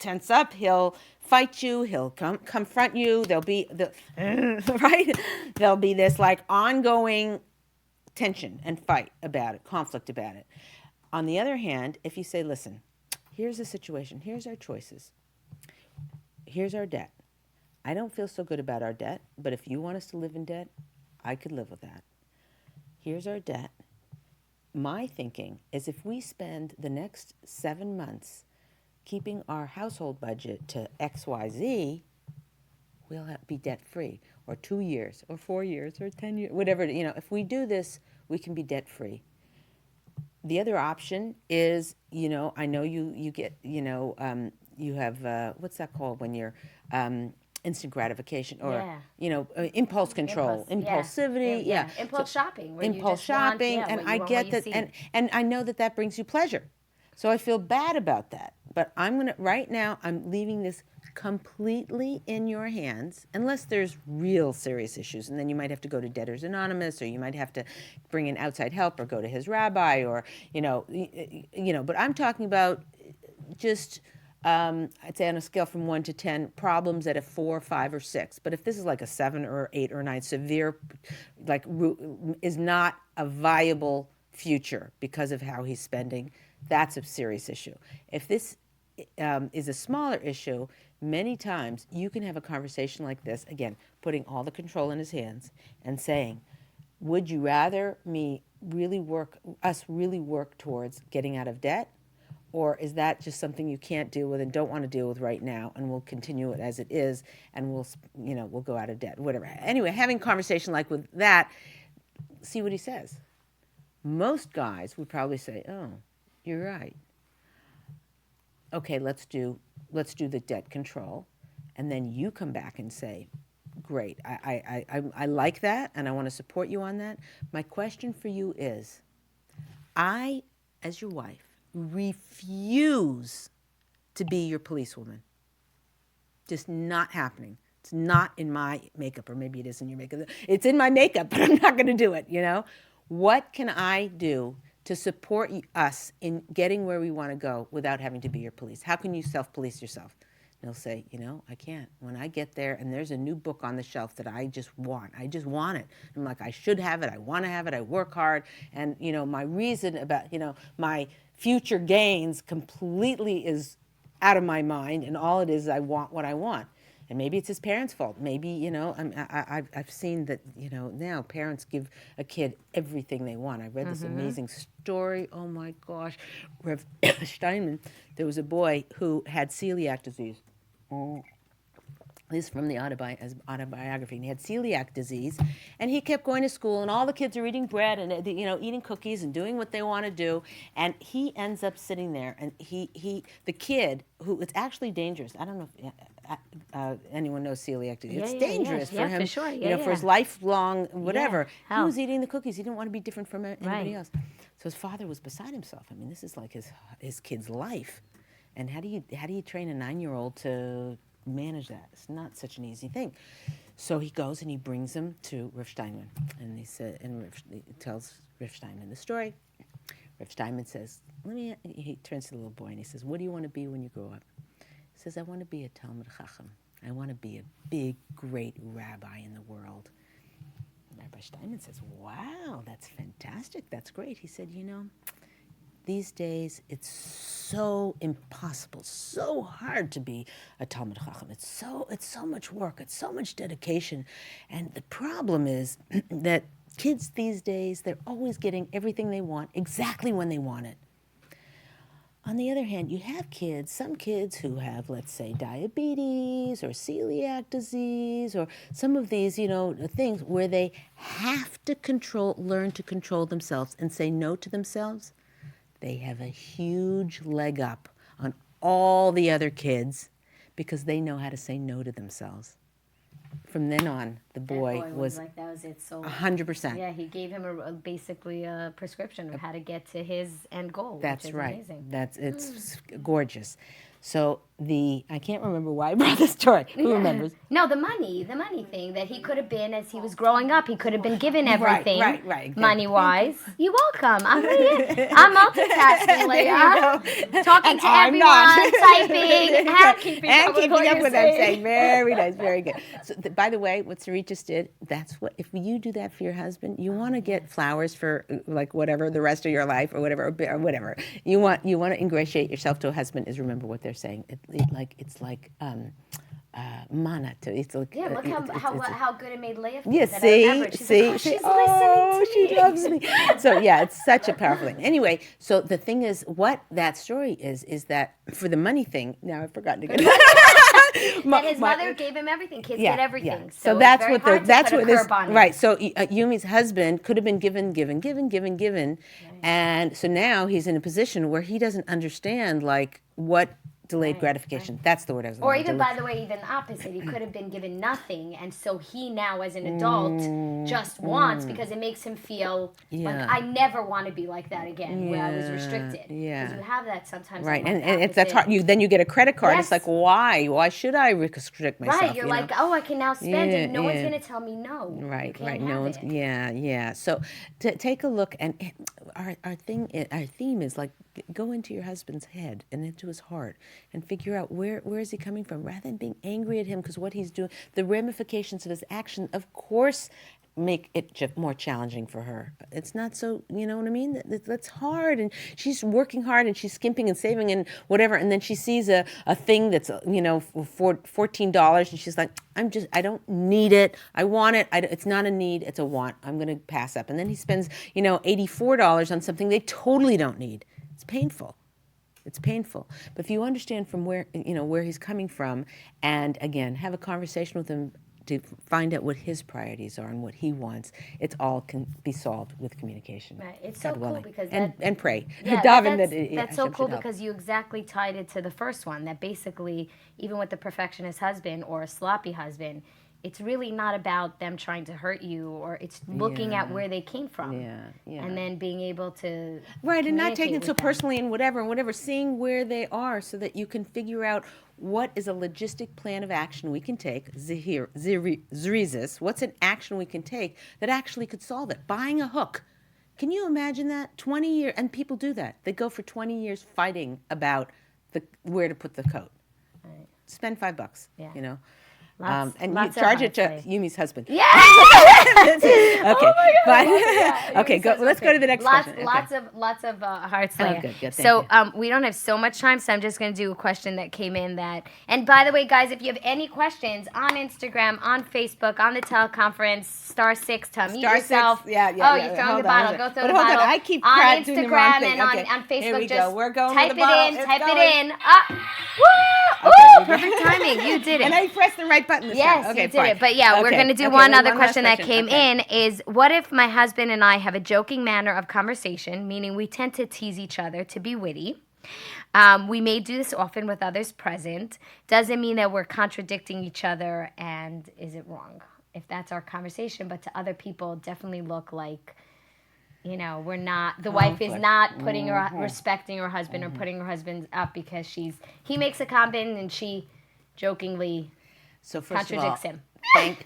tense up, he'll fight you, he'll confront you. There'll be There'll be this like ongoing tension and fight about it, conflict about it. On the other hand, if you say, listen, here's the situation, here's our choices. Here's our debt. I don't feel so good about our debt, but if you want us to live in debt, I could live with that. Here's our debt. My thinking is if we spend the next 7 months keeping our household budget to XYZ, we'll be debt-free, or 2 years, or 4 years, or 10 years, whatever. If we do this, we can be debt-free. The other option is, I know you get, you have, what's that called when you're instant gratification or, impulse control, impulsivity. Yeah. Impulse shopping. Impulse shopping. And I get that. And I know that brings you pleasure. So I feel bad about that. But right now, I'm leaving this completely in your hands, unless there's real serious issues. And then you might have to go to Debtors Anonymous, or you might have to bring in outside help or go to his rabbi or, but I'm talking about just, I'd say on a scale from 1 to 10, problems at a 4, 5, or 6. But if this is like a 7 or 8 or 9, severe, is not a viable future because of how he's spending, that's a serious issue. If this is a smaller issue, many times you can have a conversation like this, again, putting all the control in his hands and saying, would you rather us really work towards getting out of debt? Or is that just something you can't deal with and don't want to deal with right now, and we'll continue it as it is, and we'll go out of debt, whatever. Anyway, having a conversation like with that, see what he says. Most guys would probably say, oh, you're right. Okay, let's do the debt control, and then you come back and say, great, I like that, and I want to support you on that. My question for you is, I, as your wife, refuse to be your policewoman. Just not happening. It's not in my makeup, or maybe it is in your makeup. It's in my makeup, but I'm not going to do it, What can I do to support us in getting where we want to go without having to be your police? How can you self-police yourself? And he'll say, I can't. When I get there and there's a new book on the shelf that I just want it. I'm like, I should have it. I want to have it. I work hard. And, my reason about, my future gains completely is out of my mind. And all it is I want what I want. And maybe it's his parents' fault. Maybe, I've seen that, now parents give a kid everything they want. I read this amazing story. Oh, my gosh. Rev. Steinman, there was a boy who had celiac disease. This is from the autobiography. And he had celiac disease, and he kept going to school, and all the kids are eating bread and eating cookies and doing what they want to do, and he ends up sitting there, and the kid who it's actually dangerous. I don't know if anyone knows celiac disease. It's dangerous for him, for sure. for his lifelong whatever. Yeah. He was eating the cookies. He didn't want to be different from anybody Right. else. So his father was beside himself. I mean, this is like his kid's life, and how do you train a 9-year-old to manage that? It's not such an easy thing. So he goes and he brings him to Rav Steinman, and he tells Rav Steinman the story. Rav Steinman says, he turns to the little boy and he says, "What do you want to be when you grow up?" He says, "I want to be a Talmud Chacham. I want to be a big, great rabbi in the world." Rabbi Steinman says, "Wow, that's fantastic. That's great." He said, these days, it's so impossible, so hard to be a Talmud Chacham. It's so much work. It's so much dedication. And the problem is that kids these days, they're always getting everything they want exactly when they want it. On the other hand, you have some kids who have, let's say, diabetes or celiac disease or some of these, things where they have to learn to control themselves and say no to themselves. They have a huge leg up on all the other kids because they know how to say no to themselves. From then on, the boy was like, that was it. So 100%. Yeah, he gave him basically a prescription of how to get to his end goal. That's which is right. Amazing. It's gorgeous. So I can't remember why I brought this story. Who remembers? No, the money thing that he could have been as he was growing up. He could have been given everything, right. money-wise. You're welcome. I'm multitasking, Leah. Talking to I'm everyone, not. typing, and keeping up with what I'm you're saying. saying. Very nice, very good. So, by the way, what Sarit just did, if you do that for your husband, you want to get flowers for like whatever the rest of your life or whatever. You want to ingratiate yourself to a husband is remember what they're saying. It's like mana to it's like Look how good it made Leah feel. Yeah, that I remembered. She's like, she's listening to me. She loves me. So yeah, it's such a powerful thing. Anyway, so the thing is, what that story is that for the money thing. Now I've forgotten to get that his mother gave him everything. Kids get everything. Yeah. So that's it's what that's what this on right. So Yumi's husband could have been given, right. And so now he's in a position where he doesn't understand like what. Delayed gratification. Right. That's the word I was looking for. Or even, by the way, even the opposite. He could have been given nothing, and so he now, as an adult, just wants because it makes him feel like I never want to be like that again, where I was restricted. Yeah. Because you have that sometimes. Right, and that's hard. Then you get a credit card. Yes. It's like, why? Why should I restrict myself? Right, you're like, I can now spend it. No one's going to tell me no. Right. No one's. Yeah. So take a look, and our theme is like go into your husband's head and into his heart. And figure out where is he coming from, rather than being angry at him because what he's doing, the ramifications of his action, of course, make it more challenging for her. It's not so, you know what I mean? That's hard, and she's working hard, and she's skimping and saving and whatever, and then she sees a thing that's, for $14, and she's like, I don't need it. I want it. It's not a need. It's a want. I'm going to pass up. And then he spends, $84 on something they totally don't need. It's painful. It's painful. But if you understand from where he's coming from, and again, have a conversation with him to find out what his priorities are and what he wants, it all can be solved with communication. Right. It's so cool because and pray. Yeah, that's so cool because you exactly tied it to the first one, that basically, even with the perfectionist husband or a sloppy husband, it's really not about them trying to hurt you, or it's looking at where they came from. And then being able to and not taking it so them. personally and whatever, seeing where they are so that you can figure out what is a logistic plan of action we can take, Zrizis, what's an action we can take that actually could solve it. Buying a hook. Can you imagine that? 20 years, and people do that. They go for 20 years fighting about where to put the coat. Right. Spend $5, Yeah. and you charge it to Yumi's husband. Yeah! Okay, Oh my God, but yeah, okay, go. Let's go to the next lots, question. Lots of hearts. Oh, Leah. good, thank So you. we don't have so much time, so I'm just going to do a question that came in. And by the way, guys, if you have any questions on Instagram, on Facebook, on the teleconference, *6 to unmute yourself. Yeah. Oh, you're throwing Hold the on, bottle. Go throw but the hold bottle. on, I keep on doing the wrong Instagram thing. and Okay, on Facebook. here we just go. We're going type with the bottle. it in. It's Type going. it in. Woo! Okay, Perfect timing. You did it. And I pressed the right button this Yes, time. Okay, you did fine. it. But yeah, we're Okay, going to do okay, one wait, other last question that came Okay. in is, what if my husband and I have a joking manner of conversation, meaning we tend to tease each other to be witty? We may do this often with others present. Does it mean that we're contradicting each other, and is it wrong if that's our conversation? But to other people, definitely look like, we're not, the wife is Conflict. not putting her, respecting her husband or putting her husband up because he makes a comment and she jokingly So first of all, contradicts him.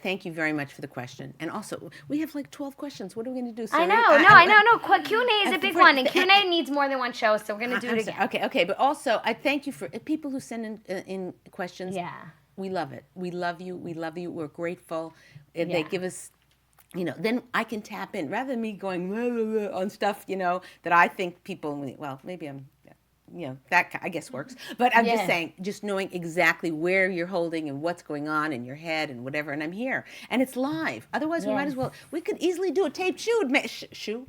thank you very much for the question. And also, we have like 12 questions. What are we going to do? I Sorry? know. No. Q&A is a big one, and for- Q&A needs more than one show, so we're going to do it I'm again. sorry. Okay. But also, I thank you for people who send in questions. Yeah. We love it. We love you. We're grateful. They Yeah. give us, then I can tap in rather than me going blah, blah, blah, on stuff, that I think people, well, maybe I'm, that I guess works. But I'm just saying, just knowing exactly where you're holding and what's going on in your head and whatever. And I'm here. And it's live. Otherwise, we might as well, we could easily do a taped shoe. Shoot.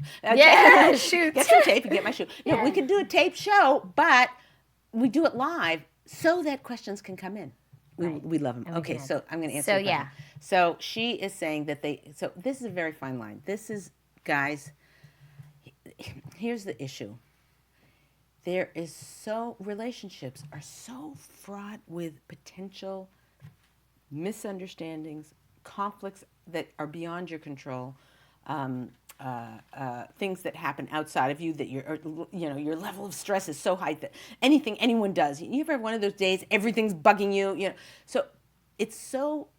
Get some tape and get my shoe. We could do a taped show, but we do it live so that questions can come in. We love them. Okay, so I'm going to answer So, your question. So she is saying that so this is a very fine line. This is, guys, here's the issue. Relationships are so fraught with potential misunderstandings, conflicts that are beyond your control, things that happen outside of you that your level of stress is so high that anything anyone does. You ever have one of those days everything's bugging you? So it's so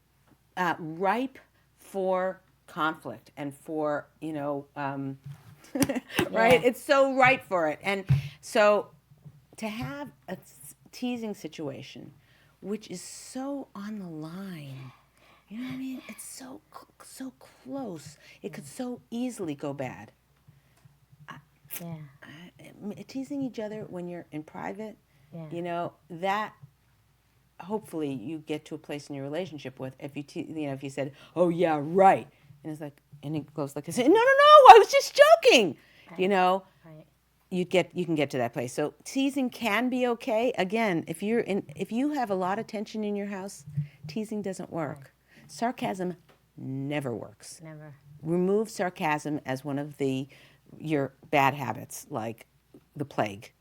ripe for conflict and for right? It's so ripe for it. And so to have a teasing situation, which is so on the line, you know what I mean? It's so close. It could so easily go bad. Teasing each other when you're in private, that hopefully you get to a place in your relationship with. If if you said, "Oh yeah, right," and it's like, and it goes like, "No, I was just joking," Right. you can get to that place. So teasing can be okay. Again, if you have a lot of tension in your house, teasing doesn't work. Right. Sarcasm never works. Never. Remove sarcasm as one of your bad habits, like the plague.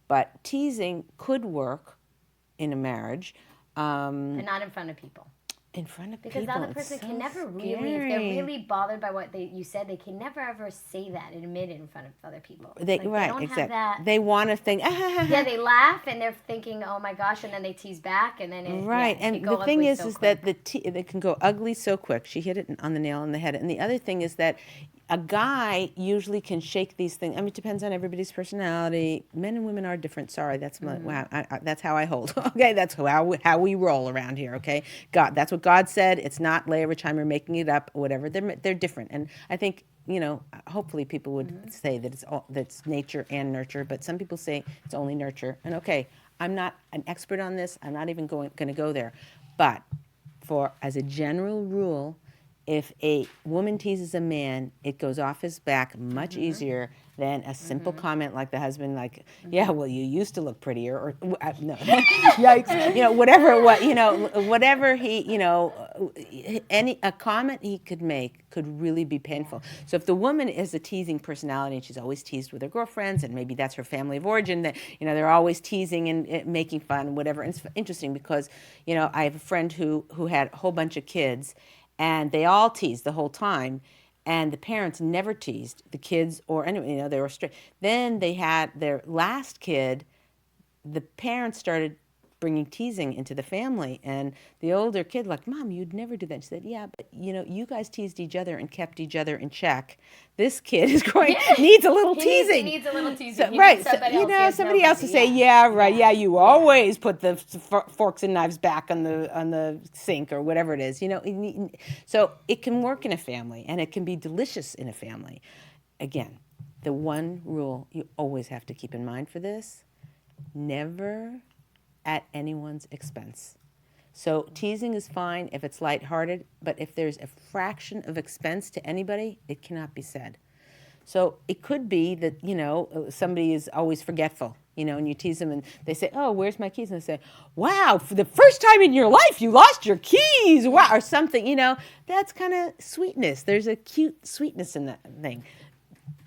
But teasing could work in a marriage. But not in front of people. In front of because people. Because the other person can never scary. really, if they're really bothered by what you said, they can never ever say that and admit it in front of other people. They don't exactly. Have that. They want to think. Yeah, they laugh and they're thinking, "Oh my gosh," and then they tease back, and then and the thing is that they can go ugly so quick. She hit it on the nail on the head. And the other thing is that a guy usually can shake these things. I mean, it depends on everybody's personality. Men and women are different. Sorry, that's that's how I hold. Okay, that's how we roll around here. Okay, God, that's what God said. It's not Leah Richeimer making it up or whatever. They're different, and I think hopefully people would say that that's nature and nurture. But some people say it's only nurture. And okay, I'm not an expert on this. I'm not even going to go there. But as a general rule, if a woman teases a man, it goes off his back much easier than a simple comment like the husband, like, "Yeah, well, you used to look prettier," or no, yikes, whatever it was, whatever a comment he could make could really be painful. So if the woman is a teasing personality and she's always teased with her girlfriends, and maybe that's her family of origin, that they're always teasing and making fun and whatever. And it's interesting because I have a friend who had a whole bunch of kids. And they all teased the whole time, and the parents never teased the kids or anyone. They were straight. Then they had their last kid. The parents started bringing teasing into the family. And the older kid, like, Mom, you'd never do that. And she said, yeah, but you guys teased each other and kept each other in check. This kid is growing, needs a little teasing. He needs a little teasing. So, right. Somebody else to say, yeah, right. Yeah, you always put the forks and knives back on the sink or whatever it is. So it can work in a family, and it can be delicious in a family. Again, the one rule you always have to keep in mind for this: never at anyone's expense. So teasing is fine if it's lighthearted, but if there's a fraction of expense to anybody, it cannot be said. So it could be that, somebody is always forgetful, and you tease them and they say, oh, where's my keys? And they say, wow, for the first time in your life, you lost your keys. Wow, or something, that's kind of sweetness. There's a cute sweetness in that thing.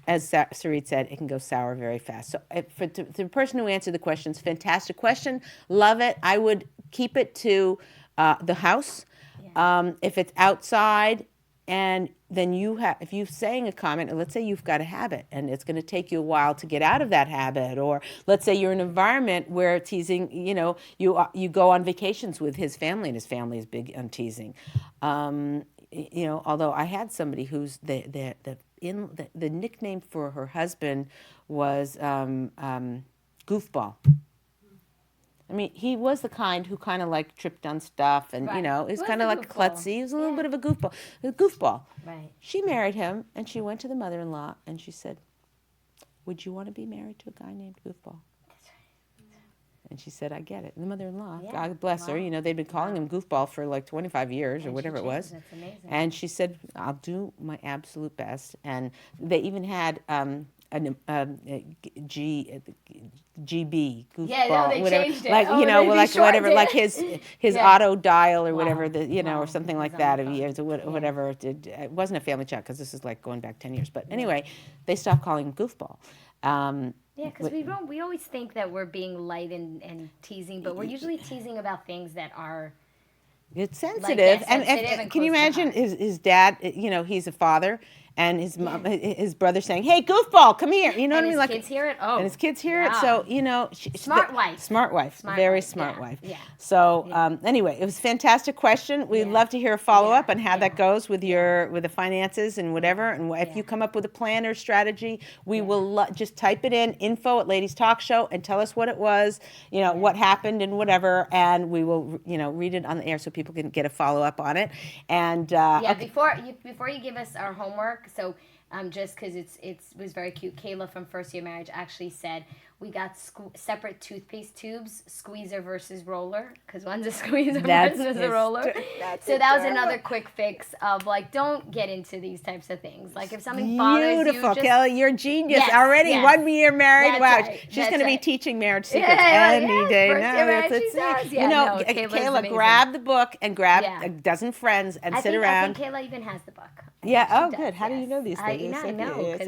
As Sarit said, it can go sour very fast. So for the person who answered the questions, fantastic question. Love it. I would keep it to the house. Yeah. If it's outside, and then if you're saying a comment, and let's say you've got a habit, and it's going to take you a while to get out of that habit, or let's say you're in an environment where teasing, you go on vacations with his family, and his family is big on teasing. Although I had somebody who's the nickname for her husband was Goofball. I mean, he was the kind who kind of like tripped on stuff, and he was kind of like klutzy. He was a little bit of a goofball. Right. She married him, and she went to the mother-in-law, and she said, "Would you want to be married to a guy named Goofball?" And she said, I get it. And the mother-in-law, God bless her, they'd been calling him Goofball for like 25 years or whatever it was. That's amazing. And she said, I'll do my absolute best. And they even had GB, Goofball, they whatever. changed it. Whatever, like his auto dial or whatever, or something like that. Whatever. It wasn't a family chat because this is like going back 10 years. But anyway, they stopped calling him Goofball. Because we always think that we're being light and teasing, but we're usually teasing about things that are it's sensitive. Sensitive and can you imagine his dad? He's a father, and his brother saying, "Hey, Goofball, come here." You know what I mean? Like kids hear it. Oh, and his kids hear it. So smart wife, very smart wife. Yeah. So anyway, it was a fantastic question. We'd love to hear a follow up on how that goes with with the finances and whatever. And if you come up with a plan or strategy, we will just type it in Info@Ladies TalkShow and tell us what it was, what happened and whatever, and we will read it on the air so people can get a follow up on it. And before you give us our homework. So just because it was very cute, Kayla from First Year Marriage actually said we got separate toothpaste tubes, squeezer versus roller, because one's a squeezer versus a roller. So that was another quick fix of like, don't get into these types of things. Like if something bothers you, beautiful, Kelly, you're a genius already. Yes. 1 year married. Wow, she's going to be teaching marriage secrets any day now. Kayla, grab the book and grab a dozen friends and sit around. I think Kayla even has the book. Good. How do you know these things? I know.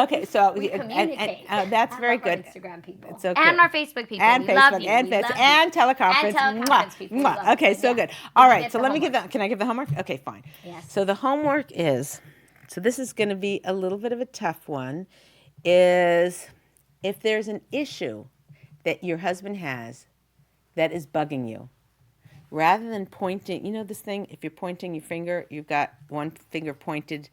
Okay, so we communicate. That's very good. Instagram people. It's okay. And our Facebook people. And we Facebook love you. and Facebook and teleconference. Teleconference people. Mwah. Okay, so good. All right, so let me can I give the homework? Okay, fine. Yes. So the homework is, this is going to be a little bit of a tough one, is if there's an issue that your husband has that is bugging you, rather than pointing, this thing, if you're pointing your finger, you've got one finger pointed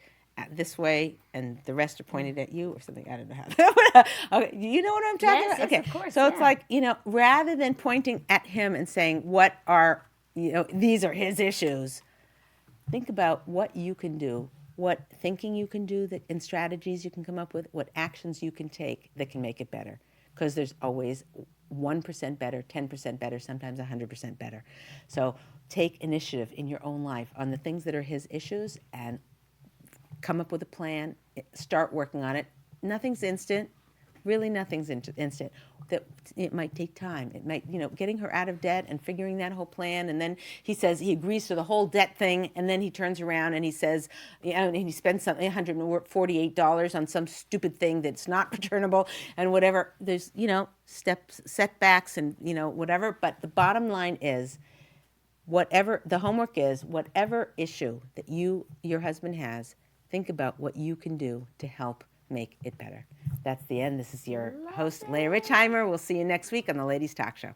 this way and the rest are pointed at you or something. I don't know how. Okay, you know what I'm talking about? Okay. Yes, of course, so it's like, rather than pointing at him and saying, what are, these are his issues, think about what you can do, what thinking you can do and strategies you can come up with, what actions you can take that can make it better. Because there's always 1% better, 10% better, sometimes 100% better. So take initiative in your own life on the things that are his issues and come up with a plan, start working on it. Nothing's instant. Really nothing's instant. That it might take time. It might, getting her out of debt and figuring that whole plan. And then he says he agrees to the whole debt thing. And then he turns around and he says, and he spends something $148 on some stupid thing that's not returnable and whatever. There's, steps, setbacks and, whatever. But the bottom line is, whatever the homework is, whatever issue that your husband has, think about what you can do to help make it better. That's the end. This is your host, Leah Richeimer. We'll see you next week on the Ladies Talk Show.